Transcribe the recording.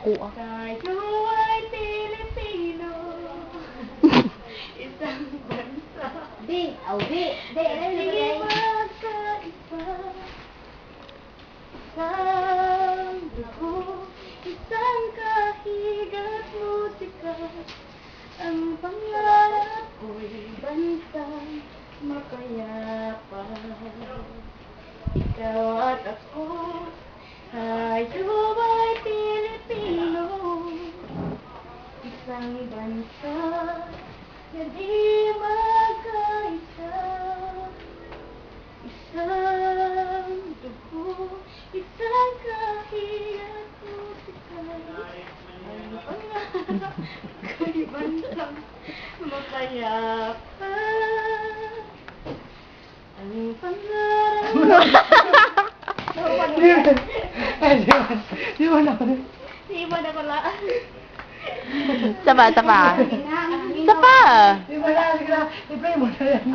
Ako ah. Tayo ay Pilipino. Isang bansa. Di, di. Di, Hindi magkaiba. Isang dugo, isang kahig at musika. Ang pangarap ko'y bansang mapayapa. Ikaw at ako, tayo ay Pilipino. Isang bansa na di magkaisa. Isang dugo, isang kahig at musika. Ang pangarap ko'y bansang mapayapa. Ang pangarap. Di ba na? Di ba na pala? Sapa. Sapa. Di ba na? Sapa. Di ba na? I-play mo na yan.